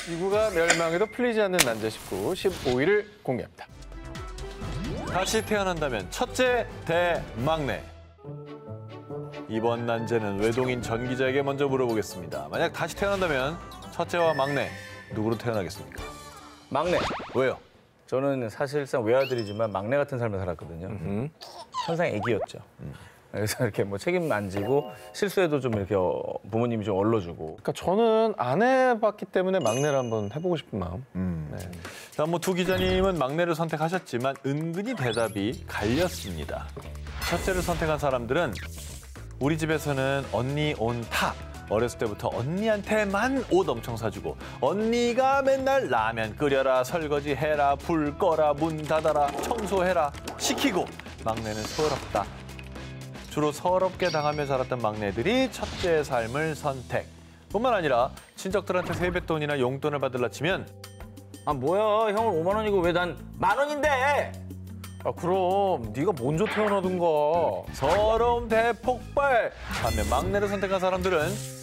지구가 멸망해도 풀리지 않는 난제 19, 15위를 공개합니다. 다시 태어난다면 첫째 대 막내. 이번 난제는 외동인 전 기자에게 먼저 물어보겠습니다. 만약 다시 태어난다면 첫째와 막내 누구로 태어나겠습니까? 막내. 왜요? 저는 사실상 외아들이지만 막내 같은 삶을 살았거든요. 항상 애기였죠. 그래서 이렇게 뭐 책임 안 지고 실수해도 좀 이렇게 부모님이 좀 얼러주고. 그러니까 저는 안 해봤기 때문에 막내를 한번 해보고 싶은 마음. 네. 자, 뭐 두 기자님은 막내를 선택하셨지만 은근히 대답이 갈렸습니다. 첫째를 선택한 사람들은 우리 집에서는 언니 온 탑. 어렸을 때부터 언니한테만 옷 엄청 사주고 언니가 맨날 라면 끓여라, 설거지 해라, 불 꺼라, 문 닫아라, 청소해라 시키고 막내는 서럽다. 주로 서럽게 당하며 자랐던 막내들이 첫째의 삶을 선택. 뿐만 아니라 친척들한테 세뱃돈이나 용돈을 받으려 치면 아 뭐야, 형은 5만 원이고 왜 난 10,000원인데? 아 그럼 네가 먼저 태어나든가. 서러움 대폭발. 반면 막내를 선택한 사람들은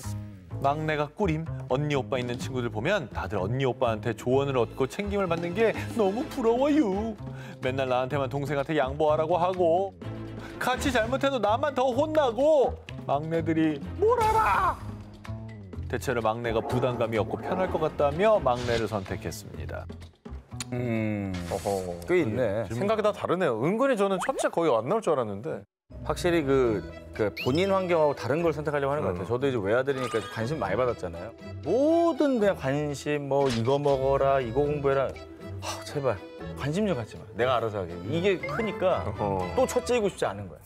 막내가 꾸림, 언니 오빠 있는 친구들 보면 다들 언니 오빠한테 조언을 얻고 챙김을 받는 게 너무 부러워요. 맨날 나한테만 동생한테 양보하라고 하고 같이 잘못해도 나만 더 혼나고 막내들이 뭘 알아. 대체로 막내가 부담감이 없고 편할 것 같다며 막내를 선택했습니다. 어허. 꽤 있네. 생각이 다 다르네요. 은근히 저는 첫째 거의 안 나올 줄 알았는데. 확실히 그 본인 환경하고 다른 걸 선택하려고 하는 것 같아요. 저도 이제 외아들이니까 관심 많이 받았잖아요. 모든 그냥 관심, 뭐 이거 먹어라, 이거 공부해라. 제발 관심 좀 갖지 마. 내가 알아서 하게. 이게 크니까 또 첫째이고 싶지 않은 거야.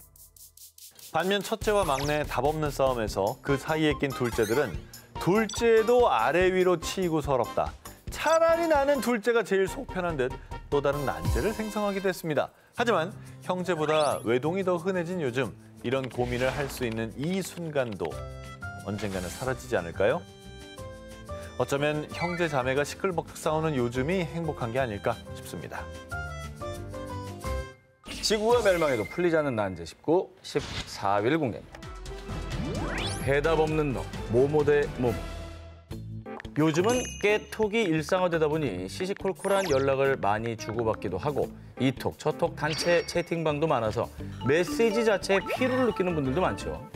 반면 첫째와 막내의 답 없는 싸움에서 그 사이에 낀 둘째들은 둘째도 아래 위로 치이고 서럽다. 차라리 나는 둘째가 제일 속 편한 듯 또 다른 난제를 생성하기도 했습니다. 하지만 형제보다 외동이 더 흔해진 요즘 이런 고민을 할 수 있는 이 순간도 언젠가는 사라지지 않을까요? 어쩌면 형제 자매가 시끌벅적 싸우는 요즘이 행복한 게 아닐까 싶습니다. 지구가 멸망해도 풀리지 않는 난제 19, 14위를 공개합니다. 대답 없는 너, 모모 대 모모. 요즘은 깨톡이 일상화되다 보니 시시콜콜한 연락을 많이 주고받기도 하고 이톡, 저톡 단체 채팅방도 많아서 메시지 자체에 피로를 느끼는 분들도 많죠.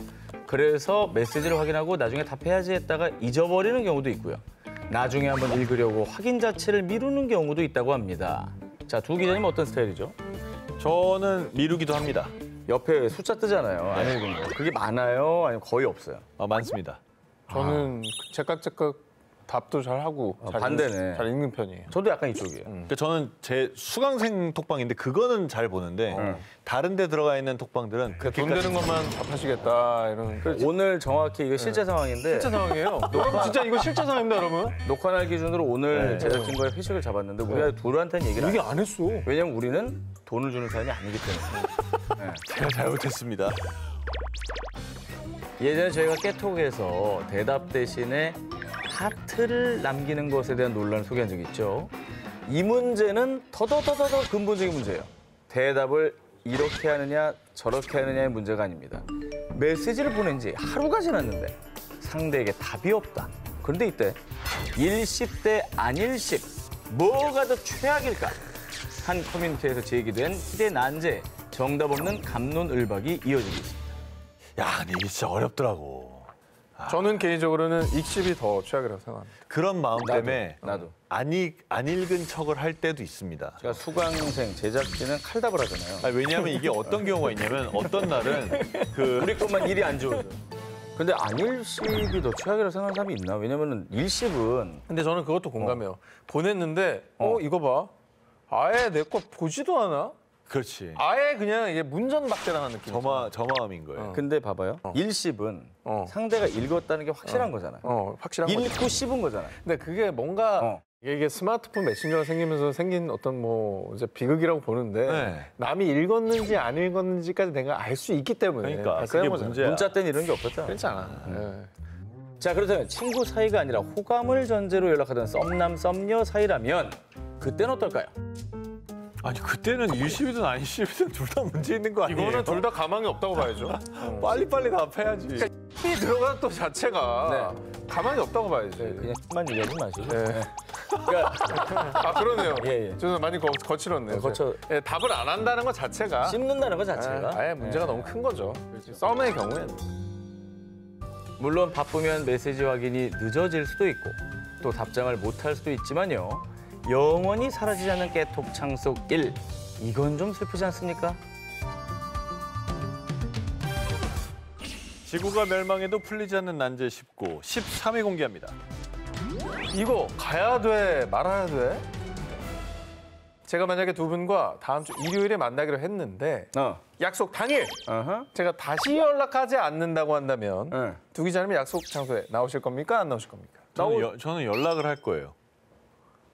그래서 메시지를 확인하고 나중에 답해야지 했다가 잊어버리는 경우도 있고요. 나중에 한번 읽으려고 확인 자체를 미루는 경우도 있다고 합니다. 자, 두 기자님 어떤 스타일이죠? 저는 미루기도 합니다. 옆에 숫자 뜨잖아요. 안 읽은 거. 그게 많아요? 아니면 거의 없어요? 많습니다. 저는 제깍제깍 답도 잘 하고 반대네. 잘 읽는 편이에요. 저도 약간 이쪽이에요. 그러니까 저는 제 수강생 톡방인데 그거는 잘 보는데 다른 데 들어가 있는 톡방들은 돈 되는 것만 답하시겠다 이런. 오늘 정확히 이거 실제 상황인데 실제 상황이에요. 여러분 진짜 이거 실제 상황입니다, 여러분. 녹화 날 기준으로 오늘 제작진과의 회식을 잡았는데 우리가 둘한테는 얘기를 얘기 안 해요. 안 했어. 왜냐면 우리는 돈을 주는 사람이 아니기 때문에. 제가 잘못했습니다. 예전에 저희가 깨톡에서 대답 대신에 하트를 남기는 것에 대한 논란을 소개한 적이 있죠. 이 문제는 더더더더 근본적인 문제예요. 대답을 이렇게 하느냐 저렇게 하느냐의 문제가 아닙니다. 메시지를 보낸 지 하루가 지났는데 상대에게 답이 없다. 그런데 이때 일십 대 안일십 뭐가 더 최악일까? 한 커뮤니티에서 제기된 희대 난제 정답 없는 감론을박이 이어지고 있습니다. 야, 근데 이게 진짜 어렵더라고. 저는 개인적으로는 익십이 더 최악이라고 생각합니다. 그런 마음 때문에 나도. 안 읽은 척을 할 때도 있습니다. 제가 수강생 제작진은 칼답을 하잖아요. 아니, 왜냐하면 이게 어떤 경우가 있냐면 어떤 날은 우리 것만 일이 안 좋아서. 근데 안일십이 더 최악이라고 생각하는 사람이 있나? 왜냐면 일십은 근데 저는 그것도 공감해요. 보냈는데 이거 봐. 아예 내 거 보지도 않아? 그렇지. 아예 그냥 이게 문전박대당한 느낌. 저 마음인 거예요. 근데 봐봐요. 일십은 상대가 읽었다는 게 확실한 거잖아요. 확실한 거지. 읽고 씹은 거잖아요. 근데 그게 뭔가 이게 스마트폰 메신저가 생기면서 생긴 어떤 뭐 이제 비극이라고 보는데 네. 남이 읽었는지 안 읽었는지까지 내가 알 수 있기 때문에 그러니까 다 그게 그런 거잖아. 문제야. 문자 때는 이런 게 없었잖아. 그렇잖아. 자, 그렇다면 친구 사이가 아니라 호감을 전제로 연락하던 썸남 썸녀 사이라면 그때는 어떨까요? 아니 그때는 일십이든 안일십이든 둘 다 문제 있는 거 아니에요? 이거는 둘 다 가망이 없다고 봐야죠. 빨리빨리 답해야지. 이 들어간 또 자체가 가망이 없다고 봐야지. 그냥 만 얘기하지 마시고. 네. 아 그러네요. 예. 저는 많이 거칠었네요. 거쳐- 예, 답을 안 한다는 것 자체가 씹는다는 것 자체가. 아예 문제가 너무 큰 거죠. 썸의 경우에는. 물론 바쁘면 메시지 확인이 늦어질 수도 있고 또 답장을 못할 수도 있지만요. 영원히 사라지지 않는 깨톡 창속 1. 이건 좀 슬프지 않습니까? 지구가 멸망해도 풀리지 않는 난제 19, 13위 공개합니다. 이거 가야 돼, 말아야 돼? 제가 만약에 두 분과 다음 주 일요일에 만나기로 했는데 약속 당일 어허. 제가 다시 연락하지 않는다고 한다면 응. 두 기자님은 약속 장소에 나오실 겁니까? 안 나오실 겁니까? 저는 연락을 할 거예요.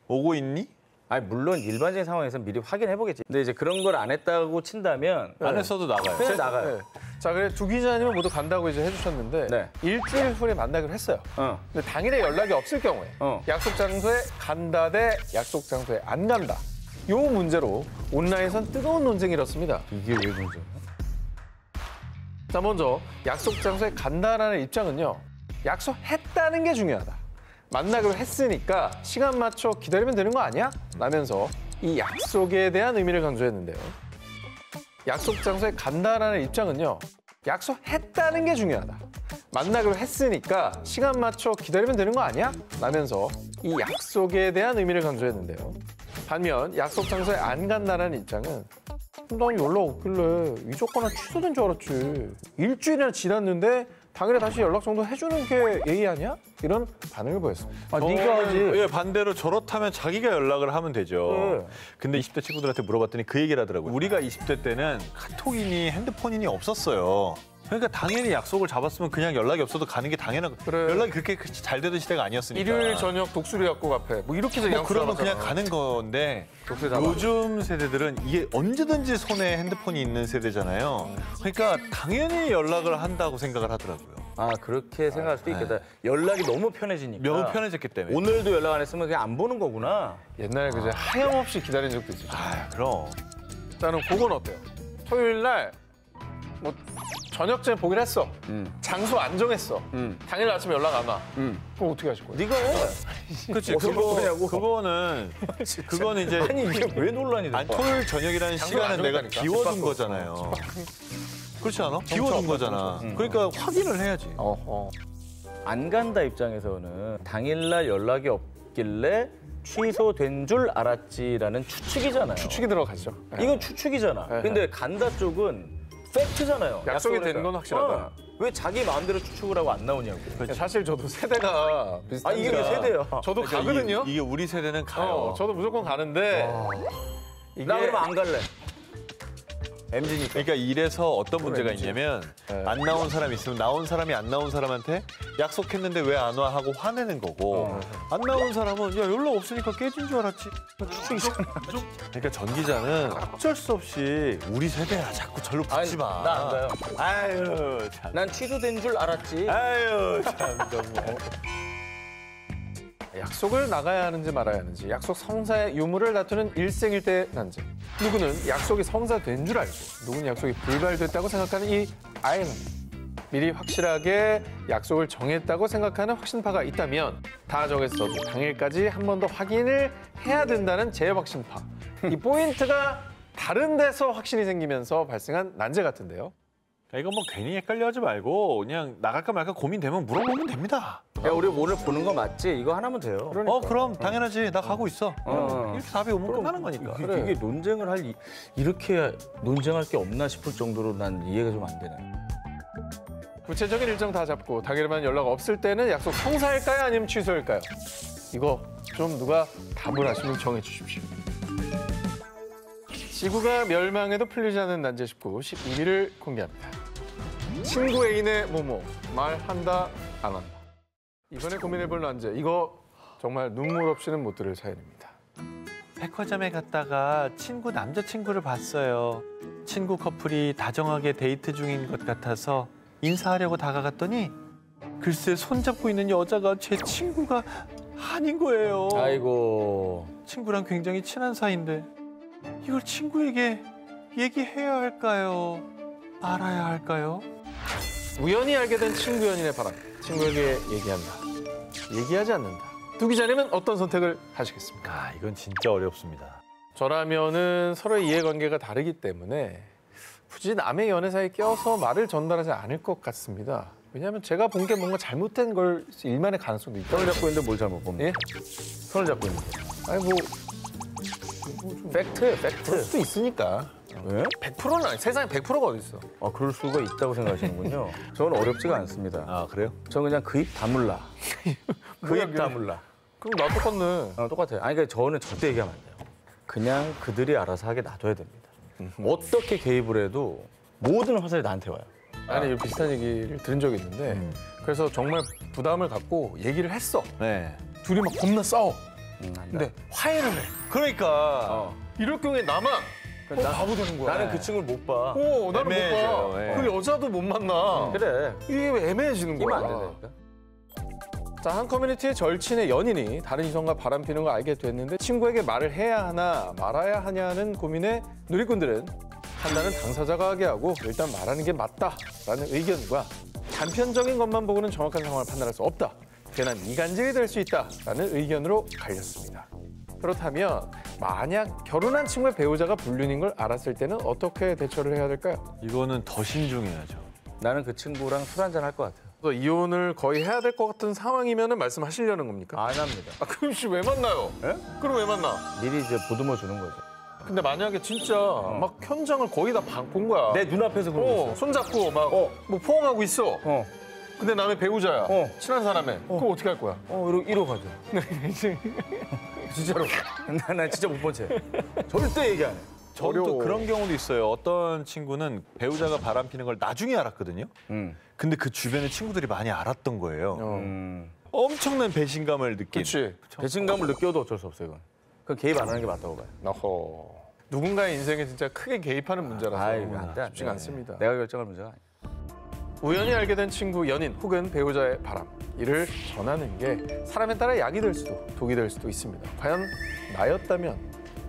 오고 있니? 아니 물론 일반적인 상황에서 미리 확인해 보겠지. 근데 이제 그런 걸 안 했다고 친다면 안 했어도 나가요. 그냥 나가요. 네. 자, 그래 두 기자님은 모두 간다고 이제 해주셨는데 네. 일주일 후에 만나기로 했어요. 어. 근데 당일에 연락이 없을 경우에 약속 장소에 간다 대 약속 장소에 안 간다. 요 문제로 온라인에선 뜨거운 논쟁이 일었습니다. 이게 왜 문제야? 자, 먼저 약속 장소에 간다라는 입장은요. 약속했다는 게 중요하다. 만나기로 했으니까 시간 맞춰 기다리면 되는 거 아니야? 라면서 이 약속에 대한 의미를 강조했는데요. 약속 장소에 간다라는 입장은요. 약속했다는 게 중요하다. 만나기로 했으니까 시간 맞춰 기다리면 되는 거 아니야? 라면서 이 약속에 대한 의미를 강조했는데요. 반면 약속 장소에 안 간다라는 입장은 난 연락 없길래 잊었거나 취소된 줄 알았지. 일주일이나 지났는데 당일에 다시 연락 정도 해주는 게 예의 아니야? 이런 반응을 보였습니다. 아, 네가 하지. 예, 반대로 저렇다면 자기가 연락을 하면 되죠. 네. 근데 20대 친구들한테 물어봤더니 그 얘기를 하더라고요. 우리가 20대 때는 카톡이니 핸드폰이니 없었어요. 그러니까 당연히 약속을 잡았으면 그냥 연락이 없어도 가는 게 당연한 거. 그래. 연락이 그렇게 잘 되던 시대가 아니었으니까. 일요일 저녁 독수리 약국 앞에 뭐 이렇게 뭐 약속 그러면 그냥 잡았잖아. 가는 건데 독수리 잡아. 요즘 세대들은 이게 언제든지 손에 핸드폰이 있는 세대잖아요. 그러니까 당연히 연락을 한다고 생각을 하더라고요. 아 그렇게 생각할 수도 있겠다. 연락이 너무 편해지니까. 너무 편해졌기 때문에. 오늘도 연락 안 했으면 그냥 안 보는 거구나. 옛날에 그제 하염없이 기다린 적도 있지. 아, 그럼. 나는 그건 어때요? 토요일 날 뭐 저녁쯤에 보기로 했어. 장소 안 정했어. 당일 아침에 연락 안 와. 그럼 어떻게 하실 거예요? 네가 그렇지. 어디서 보냐고. 그거는 이제 아니 이게 왜 논란이 돼? 아니, 토요일 저녁이라는 장소를 시간은 안 내가 정했다니까. 비워둔 집 밖으로. 거잖아요. 그렇지 않아? 비워둔 거잖아. 그러니까 확인을 해야지. 안 간다 입장에서는 당일날 연락이 없길래 취소된 줄 알았지라는 추측이잖아요. 추측이 들어가죠. 이건 추측이잖아. 네. 근데 간다 쪽은 팩트잖아요. 약속이 된 약속을 건 확실하다. 어. 왜 자기 마음대로 추측을 하고 안 나오냐고. 사실 저도 세대가 비슷합니다. 아 이게 왜 세대야? 저도 가거든요. 이게 우리 세대는 가요. 저도 무조건 가는데 이게 나 그러면 안 갈래. MZ니까. 그러니까 이래서 어떤 문제가 MG. 있냐면 네. 안 나온 사람이 있으면 나온 사람이 안 나온 사람한테 약속했는데 왜 안 와 하고 화내는 거고 안 나온 사람은 야 연락 없으니까 깨진 줄 알았지. 추측이잖아. 그러니까 전 기자는 어쩔 수 없이 우리 세대야 자꾸 절로 붙지 마. 나 안 가요. 아유 참. 난 취소된 줄 알았지. 아유 참 정말. 약속을 나가야 하는지 말아야 하는지 약속 성사의 유무를 다투는 일생일대 난제. 누구는 약속이 성사된 줄 알고 누구는 약속이 불발됐다고 생각하는 이 아일랜드. 미리 확실하게 약속을 정했다고 생각하는 확신파가 있다면 다 정했어도 당일까지 한 번 더 확인을 해야 된다는 재확신파. 이 포인트가 다른 데서 확신이 생기면서 발생한 난제 같은데요. 이거 뭐 괜히 헷갈려하지 말고 그냥 나갈까 말까 고민되면 물어보면 됩니다. 야 우리 오늘 보는 거 맞지? 이거 하나면 돼요. 그럼 당연하지. 나 가고 있어. 이렇게 답이 오면 끝나는 거니까. 이게 논쟁을 이렇게 논쟁할 게 없나 싶을 정도로 난 이해가 좀 안 되네. 구체적인 일정 다 잡고 당일에만 연락 없을 때는 약속 성사일까요? 아니면 취소일까요? 이거 좀 누가 답을 하시면 정해 주십시오. 지구가 멸망해도 풀리지 않는 난제 19, 12위를 공개합니다. 친구 애인의 모모, 말한다, 안 한다. 이번에 고민해볼 난제, 이거 정말 눈물 없이는 못 들을 사연입니다. 백화점에 갔다가 남자친구를 봤어요. 친구 커플이 다정하게 데이트 중인 것 같아서 인사하려고 다가갔더니 글쎄 손잡고 있는 여자가 제 친구가 아닌 거예요. 아이고. 친구랑 굉장히 친한 사이인데 이걸 친구에게 얘기해야 할까요? 말아야 할까요? 우연히 알게 된 친구 연인의 바람, 친구에게 얘기한다. 얘기하지 않는다. 두 기자님은 어떤 선택을 하시겠습니까? 아, 이건 진짜 어렵습니다. 저라면은 서로의 이해관계가 다르기 때문에 굳이 남의 연애 사이에 껴서 말을 전달하지 않을 것 같습니다. 왜냐하면 제가 본 게 뭔가 잘못된 걸 일만의 가능성도 있다. 손을 잡고 있는데 뭘 잘못 봅니까? 예? 손을 잡고 있는데. 아니 뭐 팩트예요, 그럴 팩트. 수도 있으니까. 왜? 100%는 아니, 세상에 100%가 어디 있어? 아, 그럴 수가 있다고 생각하시는군요. 저는 어렵지가 않습니다. 아, 그래요? 저는 그냥 그 입 다물라. 그 입 다물라. 그럼 나 똑같네. 똑같아요. 아니, 그러니까 저는 절대 얘기하면 안 돼요. 그냥 그들이 알아서 하게 놔둬야 됩니다. 어떻게 개입을 해도 모든 화살이 나한테 와요. 아니 비슷한 얘기를 들은 적이 있는데 그래서 정말 부담을 갖고 얘기를 했어. 네. 둘이 막 겁나 싸워. 안 돼. 근데 화해를 해. 그러니까 이럴 경우에 나만 바보 되는 거야. 나는 그 친구를 못 봐. 나는 못 애매해져요. 봐. 예. 그 여자도 못 만나. 그래. 이게 왜 애매해지는 끼면 거야. 안 된다니까. 자, 한 커뮤니티의 절친의 연인이 다른 이성과 바람피는 걸 알게 됐는데 친구에게 말을 해야 하나 말아야 하냐는 고민에 누리꾼들은 판단은 당사자가 하게 하고 일단 말하는 게 맞다라는 의견과 단편적인 것만 보고는 정확한 상황을 판단할 수 없다. 괜한 이간질이 될 수 있다라는 의견으로 갈렸습니다. 그렇다면 만약 결혼한 친구의 배우자가 불륜인 걸 알았을 때는 어떻게 대처를 해야 될까요? 이거는 더 신중해야죠. 나는 그 친구랑 술 한잔 할 것 같아요. 그래서 이혼을 거의 해야 될 것 같은 상황이면 말씀하시려는 겁니까? 안 합니다. 그럼 씨 왜 만나요? 예? 그럼 왜 만나? 미리 이제 보듬어 주는 거죠. 근데 만약에 진짜 막 현장을 거의 다 본 거야. 내 눈앞에서 그러고 있어. 손잡고 막 뭐 포옹하고 있어. 근데 남의 배우자야. 친한 사람에. 그럼 어떻게 할 거야? 이러고 가죠. 진짜로. 난 진짜 못 본 채. 절대 얘기 안 해. 저도 또 어려워. 그런 경우도 있어요. 어떤 친구는 배우자가 바람피는 걸 나중에 알았거든요. 근데 그 주변에 친구들이 많이 알았던 거예요. 엄청난 배신감을 느낀. 그렇지. 배신감을 느껴도 어쩔 수 없어요, 이건. 그건 개입 안 하는 게 맞다고 봐요. 어허. 누군가의 인생에 진짜 크게 개입하는 문제라서 안 돼. 쉽지가 않습니다. 내가 결정할 문제가 아니야. 우연히 알게 된 친구, 연인 혹은 배우자의 바람. 이를 전하는 게 사람에 따라 약이 될 수도 독이 될 수도 있습니다. 과연 나였다면,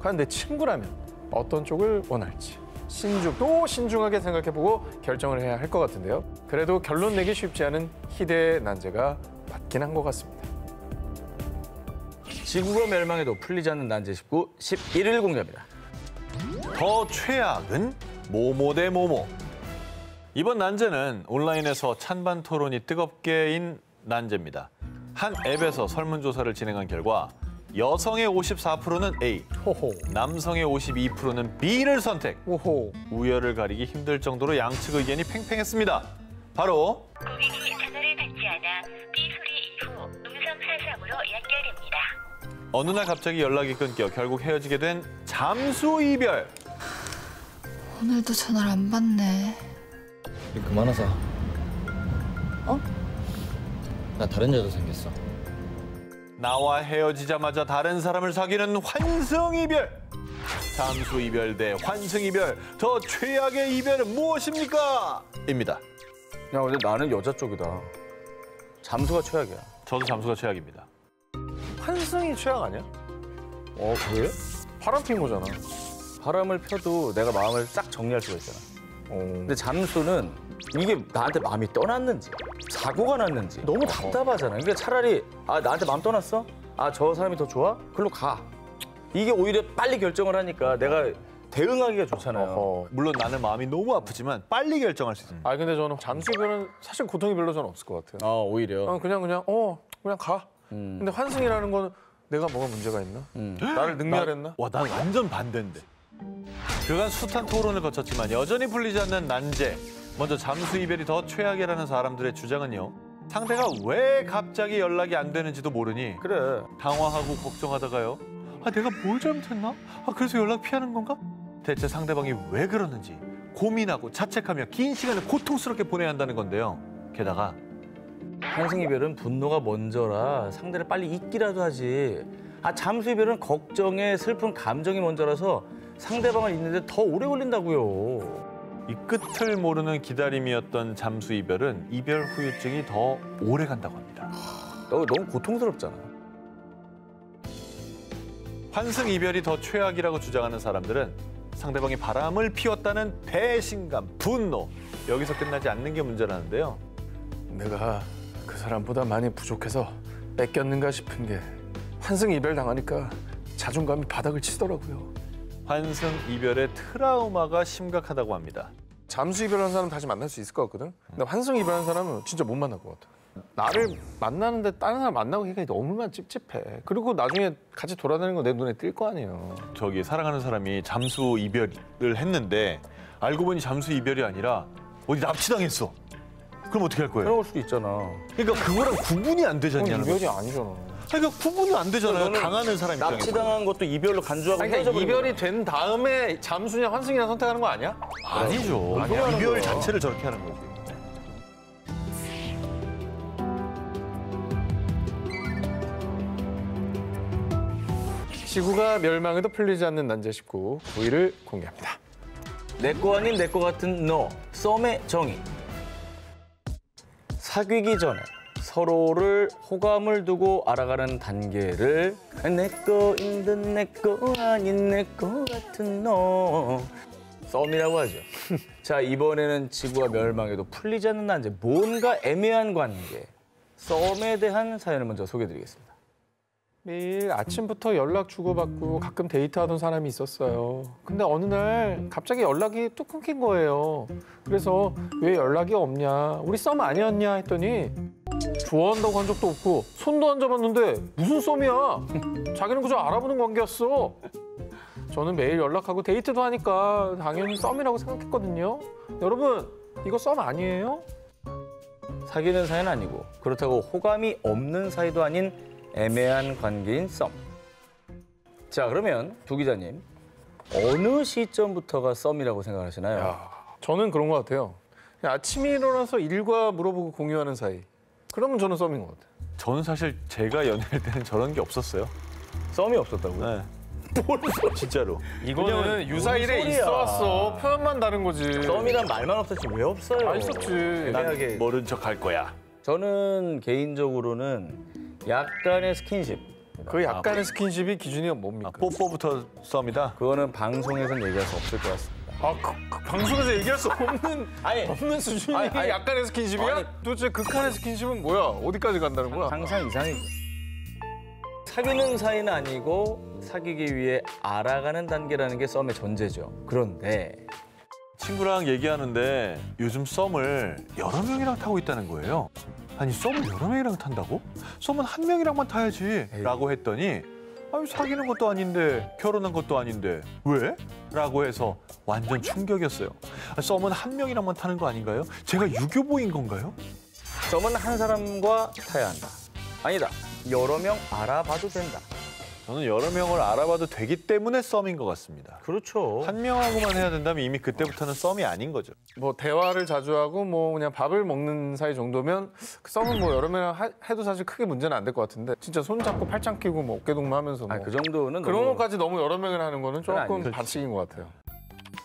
과연 내 친구라면 어떤 쪽을 원할지 또 신중하게 생각해보고 결정을 해야 할 것 같은데요. 그래도 결론 내기 쉽지 않은 희대의 난제가 맞긴 한 것 같습니다. 지구가 멸망해도 풀리지 않는 난제 19, 11일 공개합니다. 더 최악은 모모 대 모모. 이번 난제는 온라인에서 찬반 토론이 뜨겁게인 난제입니다. 한 앱에서 설문조사를 진행한 결과 여성의 54%는 A, 호호. 남성의 52%는 B를 선택. 호호. 우열을 가리기 힘들 정도로 양측 의견이 팽팽했습니다. 바로 고객이 전화를 받지 않아 삐 소리 이후 음성 사상으로 연결됩니다. 어느 날 갑자기 연락이 끊겨 결국 헤어지게 된 잠수 이별. 오늘도 전화를 안 받네. 우리 그만하자. 어? 나 다른 여자 생겼어. 나와 헤어지자마자 다른 사람을 사귀는 환승 이별. 잠수 이별 대 환승 이별. 더 최악의 이별은 무엇입니까? 입니다. 야, 근데 나는 여자 쪽이다. 잠수가 최악이야. 저도 잠수가 최악입니다. 환승이 최악 아니야? 왜? 바람 핀 거잖아. 바람을 펴도 내가 마음을 싹 정리할 수가 있잖아. 근데 잠수는 이게 나한테 마음이 떠났는지 사고가 났는지 너무 답답하잖아. 그러니까 차라리 나한테 마음 떠났어? 저 사람이 더 좋아? 글로 가. 이게 오히려 빨리 결정을 하니까 내가 대응하기가 좋잖아요. 물론 나는 마음이 너무 아프지만 빨리 결정할 수 있습니다. 근데 저는 잠수 이별은 사실 고통이 별로 저는 없을 것 같아요. 오히려. 그냥 가. 근데 환승이라는 건 내가 뭐가 문제가 있나? 나를 능멸했나? 와, 난 완전 반대인데. 그간 숱한 토론을 거쳤지만 여전히 풀리지 않는 난제. 먼저 잠수 이별이 더 최악이라는 사람들의 주장은요. 상대가 왜 갑자기 연락이 안 되는지도 모르니 그래. 당황하고 걱정하다가요. 내가 뭘 잘못했나? 그래서 연락 피하는 건가? 대체 상대방이 왜 그러는지 고민하고 자책하며 긴 시간을 고통스럽게 보내야 한다는 건데요. 게다가 환승 이별은 분노가 먼저라 상대를 빨리 잊기라도 하지. 잠수 이별은 걱정에 슬픈 감정이 먼저라서 상대방을 잊는데 더 오래 걸린다고요. 이 끝을 모르는 기다림이었던 잠수 이별은 이별 후유증이 더 오래 간다고 합니다. 너무 고통스럽잖아. 환승 이별이 더 최악이라고 주장하는 사람들은 상대방이 바람을 피웠다는 배신감, 분노. 여기서 끝나지 않는 게 문제라는데요. 내가 그 사람보다 많이 부족해서 뺏겼는가 싶은 게 환승 이별 당하니까 자존감이 바닥을 치더라고요. 환승 이별의 트라우마가 심각하다고 합니다. 잠수 이별한 사람 다시 만날 수 있을 것 같거든. 근데 환승 이별한 사람은 진짜 못 만날 것 같아. 나를 만나는데 다른 사람 만나고 하니까 너무나 찝찝해. 그리고 나중에 같이 돌아다니는 거 내 눈에 띌 거 아니에요. 저기 사랑하는 사람이 잠수 이별을 했는데 알고 보니 잠수 이별이 아니라 어디 납치당했어. 그럼 어떻게 할 거예요? 그럴 수도 있잖아. 그러니까 그거랑 구분이 안 되지 그건 않냐는 이별이 거죠. 아니잖아. 그러니까 구분이 안 되잖아요. 너는 당하는 사람 입장에서. 납치당한 것도 이별로 간주하고 그러니까 헤어져버린 이별이 거야. 된 다음에 잠수냐 환승이냐 선택하는 거 아니야? 아니죠. 아니야. 이별 자체를 저렇게 하는 거지. 지구가 멸망해도 풀리지 않는 난제 19 9위를 공개합니다. 내 거 아닌 내 거 같은 너, 썸의 정의. 사귀기 전에 서로를 호감을 두고 알아가는 단계를 내 거인 듯 내 거 아닌 내 거 같은 너, 썸이라고 하죠. 자, 이번에는 지구가 멸망해도 풀리지 않는 난제, 뭔가 애매한 관계, 썸에 대한 사연을 먼저 소개해드리겠습니다. 매일 아침부터 연락 주고받고 가끔 데이트하던 사람이 있었어요. 근데 어느 날 갑자기 연락이 뚝 끊긴 거예요. 그래서 왜 연락이 없냐, 우리 썸 아니었냐 했더니 좋아한다고 한 적도 없고 손도 안 잡았는데 무슨 썸이야. 자기는 그저 알아보는 관계였어. 저는 매일 연락하고 데이트도 하니까 당연히 썸이라고 생각했거든요. 여러분, 이거 썸 아니에요? 사귀는 사이는 아니고 그렇다고 호감이 없는 사이도 아닌 애매한 관계인 썸. 자, 그러면 두 기자님, 어느 시점부터가 썸이라고 생각하시나요? 야, 저는 그런 것 같아요. 그냥 아침에 일어나서 일과 물어보고 공유하는 사이. 그러면 저는 썸인 것 같아요. 저는 사실 제가 연애할 때는 저런 게 없었어요. 썸이 없었다고요? 네. 진짜로. 이거는 유사일에 소리야. 있어 왔어. 표현만 다른 거지. 썸이란 말만 없었지 왜 없어요? 있었지. 애매하게. 모른 척 할 거야. 저는 개인적으로는 약간의 스킨십. 그 약간의 스킨십이 기준이 뭡니까? 뽀뽀부터 썸이다. 그거는 방송에선 얘기할 수 없을 것 같습니다. 그 방송에서 얘기할 수 없는 아니, 없는 수준이 아니, 약간의 스킨십이야? 아니. 도대체 극한의 스킨십은 뭐야? 어디까지 간다는 거야? 항상 이상해. 사귀는 사이는 아니고 사귀기 위해 알아가는 단계라는 게 썸의 전제죠. 그런데 친구랑 얘기하는데 요즘 썸을 여러 명이랑 타고 있다는 거예요. 아니 썸을 여러 명이랑 탄다고? 썸은 한 명이랑만 타야지 라고 했더니 아니 사귀는 것도 아닌데 결혼한 것도 아닌데 왜? 라고 해서 완전 충격이었어요. 썸은 한 명이랑만 타는 거 아닌가요? 제가 유교보인 건가요? 썸은 한 사람과 타야 한다. 아니다. 여러 명 알아봐도 된다. 저는 여러 명을 알아봐도 되기 때문에 썸인 것 같습니다. 그렇죠. 한 명하고만 해야 된다면 이미 그때부터는 썸이 아닌 거죠. 뭐 대화를 자주 하고 뭐 그냥 밥을 먹는 사이 정도면 그 썸은 뭐 여러 명 해도 사실 크게 문제는 안 될 것 같은데 진짜 손 잡고 팔짱 끼고 뭐 어깨동무 하면서 뭐 그 정도는 그런 너무 것까지 너무 여러 명을 하는 거는 그건 조금 아니죠. 반칙인 것 같아요.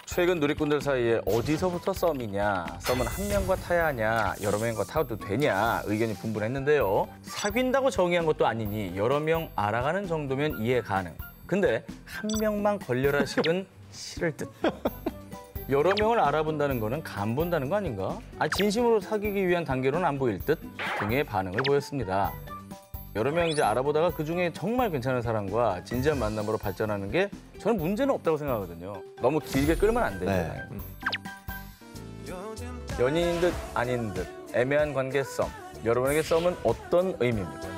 최근 누리꾼들 사이에 어디서부터 썸이냐, 썸은 한 명과 타야 하냐, 여러 명과 타도 되냐 의견이 분분했는데요. 사귄다고 정의한 것도 아니니 여러 명 알아가는 정도면 이해 가능. 근데 한 명만 걸려라 식은 싫을 듯. 여러 명을 알아본다는 거는 간 본다는 거 아닌가? 진심으로 사귀기 위한 단계로는 안 보일 듯 등의 반응을 보였습니다. 여러 명 이제 알아보다가 그중에 정말 괜찮은 사람과 진지한 만남으로 발전하는 게 저는 문제는 없다고 생각하거든요. 너무 길게 끌면 안 되잖아요. 연인인 듯 아닌 듯 애매한 관계 썸. 여러분에게 썸은 어떤 의미입니까?